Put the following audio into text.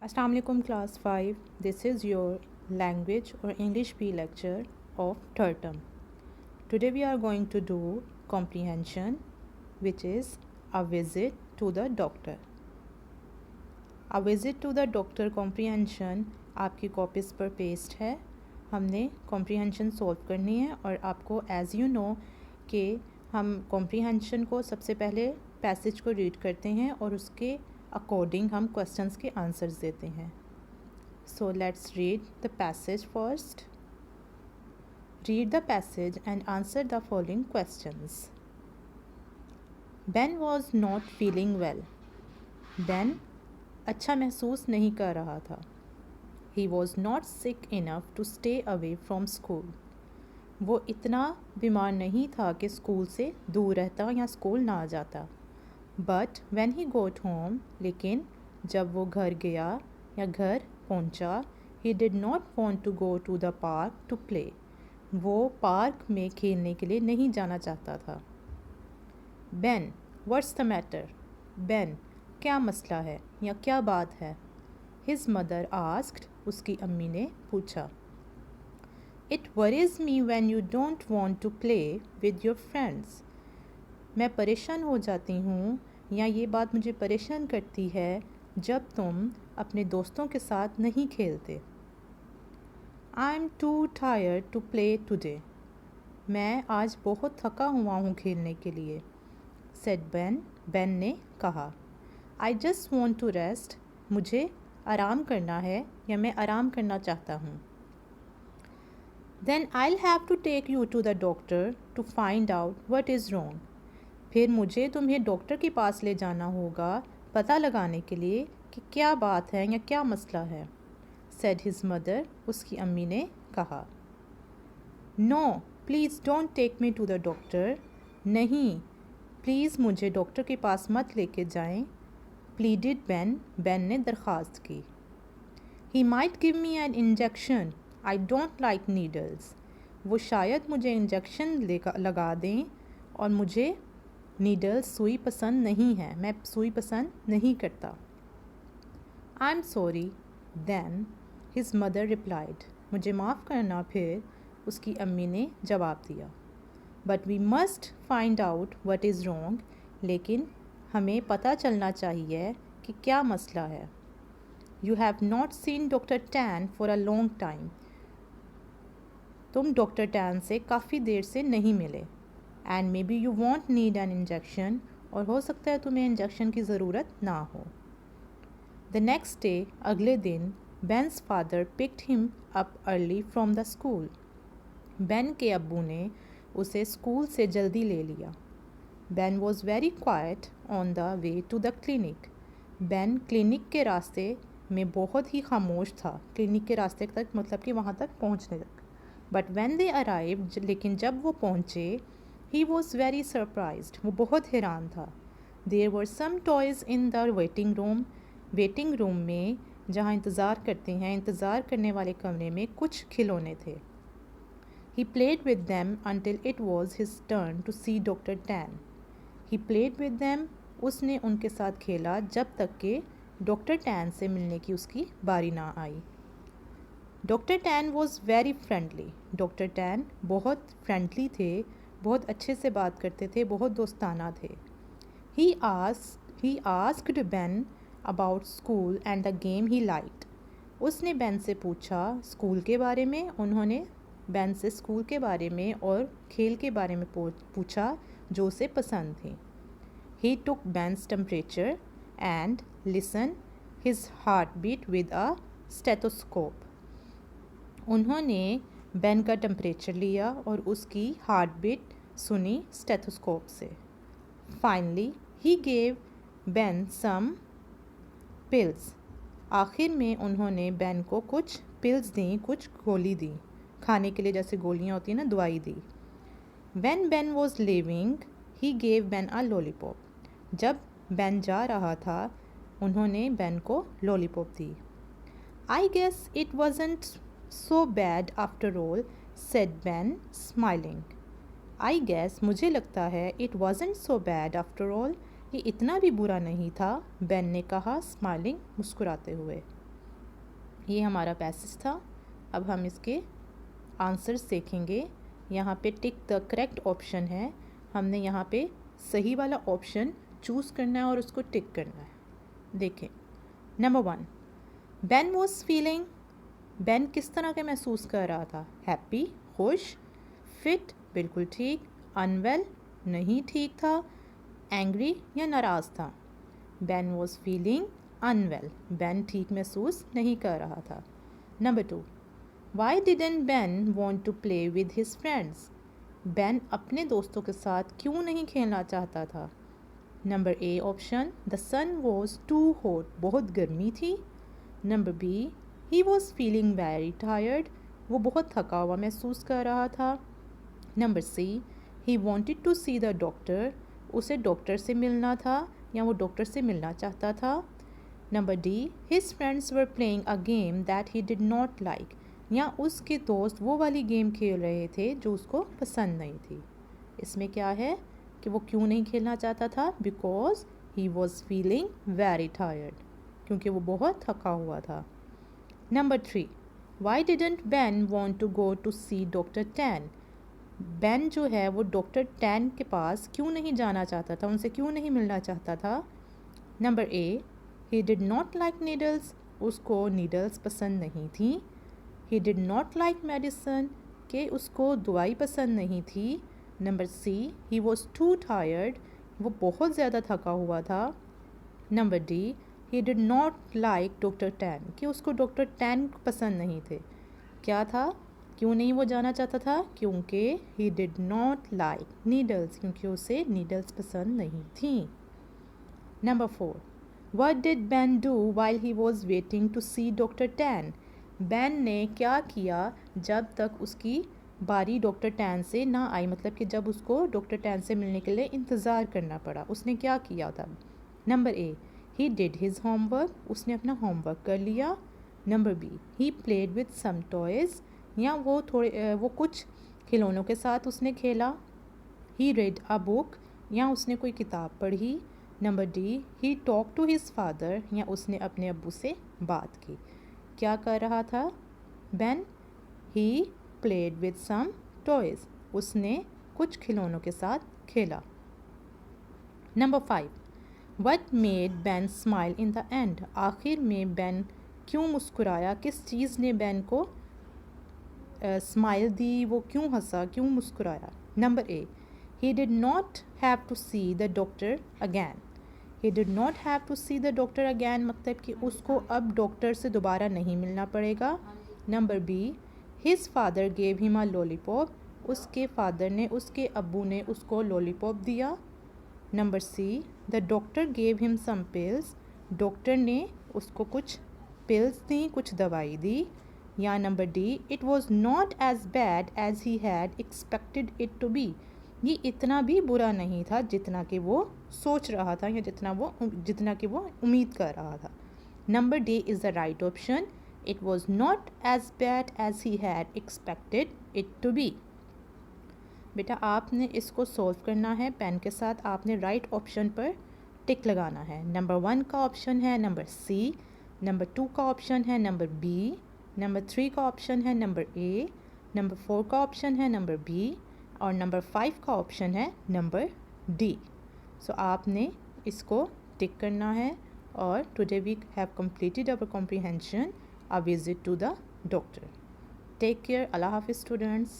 Assalamu alaikum class 5. This is your language or English P lecture of third term. Today we are going to do comprehension, which is a visit to the doctor. A visit to the doctor comprehension आपकी copies पर paste है. हमने comprehension solve करनी है और आपको as you know कि हम comprehension को सबसे पहले पैसेज को रीड करते हैं और उसके अकॉर्डिंग हम क्वेश्चंस के आंसर्स देते हैं. So let's read the passage first. Read the passage and answer the following questions. Ben was not feeling well. Ben अच्छा महसूस नहीं कर रहा था. He was not sick enough to stay away from school. वो इतना बीमार नहीं था कि स्कूल से दूर रहता या स्कूल ना जाता. But when he got home, लेकिन जब वो घर गया या घर पहुंचा, he did not want to go to the park to play. वो पार्क में खेलने के लिए नहीं जाना चाहता था. Ben what's the matter. Ben क्या मसला है या क्या बात है. His mother asked. उसकी अम्मी ने पूछा. It worries me when you don't want to play with your friends. मैं परेशान हो जाती हूँ या ये बात मुझे परेशान करती है जब तुम अपने दोस्तों के साथ नहीं खेलते. I am too tired to play today. मैं आज बहुत थका हुआ हूँ खेलने के लिए. Said Ben. बेन ने कहा. I just want to rest. मुझे आराम करना है या मैं आराम करना चाहता हूँ. Then I have to take you to the doctor to find out what is wrong. फिर मुझे तुम्हें डॉक्टर के पास ले जाना होगा पता लगाने के लिए कि क्या बात है या क्या मसला है. Said his mother. उसकी अम्मी ने कहा. No please don't take me to the doctor. नहीं प्लीज़ मुझे डॉक्टर के पास मत लेके जाएं. प्लीडिड बेन. बेन ने दरख्वास्त की. He might give me an injection. I don't like needles. वो शायद मुझे इंजेक्शन लगा दें और मुझे नीडल्स सुई पसंद नहीं है. मैं सुई पसंद नहीं करता. I am sorry. Then his mother replied. मुझे माफ़ करना. फिर उसकी अम्मी ने जवाब दिया. But we must find out what is wrong. लेकिन हमें पता चलना चाहिए कि क्या मसला है. You have not seen doctor Tan for a long time. तुम डॉक्टर टैन से काफ़ी देर से नहीं मिले. And maybe you want need an injection. और हो सकता है तुम्हें इंजेक्शन की ज़रूरत ना हो. The next day. अगले दिन. Ben's father picked him up early from the school. Ben के अब्बू ने उसे स्कूल से जल्दी ले लिया. Ben was very quiet on the way to the clinic. Ben clinic के रास्ते में बहुत ही खामोश था. क्लिनिक के रास्ते तक मतलब कि वहाँ तक पहुँचने तक. बट वेन दे अराइव, लेकिन जब वो पहुँचे, ही वॉज वेरी सरप्राइज्ड. वो बहुत हैरान था. There were some toys in the waiting room. Waiting room में जहाँ इंतज़ार करते हैं, इंतज़ार करने वाले कमरे में कुछ खिलौने थे. He played with them until it was his turn to see doctor Tan. He played with them. उसने उनके साथ खेला जब तक कि डॉक्टर टैन से मिलने की उसकी बारी ना आई. Doctor Tan was very friendly. Doctor Tan बहुत फ्रेंडली थे, बहुत अच्छे से बात करते थे, बहुत दोस्ताना थे. He asked Ben about school and the game he liked. उसने बेन से पूछा स्कूल के बारे में. उन्होंने बेन से स्कूल के बारे में और खेल के बारे में पूछा जो उसे पसंद थे. He took Ben's temperature and listen his heart beat with a stethoscope. उन्होंने बेन का टेम्परेचर लिया और उसकी हार्ट बीट सुनी स्टेथोस्कोप से. Finally he gave Ben some pills. आखिर में उन्होंने बेन को कुछ पिल्स दी, कुछ गोली दी. खाने के लिए जैसे गोलियां होती हैं ना, दवाई दी. When Ben was living he gave Ben a lollipop. जब बेन जा रहा था उन्होंने बेन को लॉलीपॉप दी. I guess it wasn't so bad after all, said Ben smiling. I guess मुझे लगता है. It wasn't so bad after all. ये इतना भी बुरा नहीं था. बेन ने कहा स्माइलिंग, मुस्कुराते हुए. ये हमारा पैसेज था। अब हम इसके आंसर्स देखेंगे। यहाँ पे टिक द करेक्ट ऑप्शन है, हमने यहाँ पे सही वाला ऑप्शन चूज़ करना है और उसको टिक करना है। देखें, number 1, Ben was feeling, Ben किस तरह के महसूस कर रहा था? हैप्पी, खुश, फिट, बिल्कुल ठीक, अनवेल, नहीं ठीक था, एंग्री या नाराज़ था? Ben was feeling unwell, Ben ठीक महसूस नहीं कर रहा था। Number 2, why didn't Ben want to play with his friends, Ben अपने दोस्तों के साथ क्यों नहीं खेलना चाहता था? Number A option, the sun was too hot, बहुत गर्मी थी। Number B, he was feeling very tired, वो बहुत थका हुआ महसूस कर रहा था। Number C, he wanted to see the doctor, उसे डॉक्टर से मिलना था या वो डॉक्टर से मिलना चाहता था। Number D, his friends were playing a game that he did not like, या उसके दोस्त वो वाली गेम खेल रहे थे जो उसको पसंद नहीं थी। इसमें क्या है कि वो क्यों नहीं खेलना चाहता था? Because he was feeling very tired, क्योंकि वो बहुत थका हुआ था। Number 3, why didn't Ben want to go to see doctor Tan, Ben जो है वो डॉक्टर टैन के पास क्यों नहीं जाना चाहता था, उनसे क्यों नहीं मिलना चाहता था? Number A, he did not like needles, उसको नीडल्स पसंद नहीं थी। He did not like medicine, कि उसको दवाई पसंद नहीं थी। Number C, he was too tired, वो बहुत ज़्यादा थका हुआ था। Number D, he did not like doctor Tan, कि उसको डॉक्टर टैन पसंद नहीं थे। क्या था, क्यों नहीं वो जाना चाहता था? क्योंकि he did not like needles, क्योंकि उसे नीडल्स पसंद नहीं थी। Number 4, what did Ben do while he was waiting to see doctor Tan, Ben ने क्या किया जब तक उसकी बारी डॉक्टर टैन से ना आई, मतलब कि जब उसको डॉक्टर टैन से मिलने के लिए इंतज़ार करना पड़ा, उसने क्या किया था? Number A, he did his homework, उसने अपना होमवर्क कर लिया। Number B, he played with some toys, या वो कुछ खिलौनों के साथ उसने खेला। ही रेड अ बुक, या उसने कोई किताब पढ़ी। Number D, he talk to his father, या उसने अपने अब्बू से बात की। क्या कर रहा था Ben? He played with some toys, उसने कुछ खिलौनों के साथ खेला। Number 5, what made Ben smile in the end, आखिर में बेन क्यों मुस्कुराया, किस चीज़ ने बेन को स्माइल दी, वो क्यों हंसा, क्यों मुस्कुराया? Number A, he did not have to see the doctor again, he did not have to see the doctor again मतलब कि उसको अब डॉक्टर से दोबारा नहीं मिलना पड़ेगा। Number B, his father gave him a lollipop, उसके फादर ने, उसके अब्बू ने उसको लॉलीपॉप दिया। Number C, the doctor gave him some pills, doctor ने उसको कुछ पिल्स दी, कुछ दवाई दी। या number D, it was not as bad as he had expected it to be, ये इतना भी बुरा नहीं था जितना कि वो सोच रहा था या जितना कि वो उम्मीद कर रहा था। Number D is the right option, it was not as bad as he had expected it to be. बेटा आपने इसको सॉल्व करना है पेन के साथ, आपने राइट ऑप्शन पर टिक लगाना है। नंबर 1 का ऑप्शन है नंबर सी, नंबर 2 का ऑप्शन है नंबर बी, नंबर 3 का ऑप्शन है नंबर ए, नंबर 4 का ऑप्शन है नंबर बी और नंबर 5 का ऑप्शन है नंबर डी। सो आपने इसको टिक करना है। और today we have completed our comprehension, a visit to the doctor. Take care. Allah Hafiz students.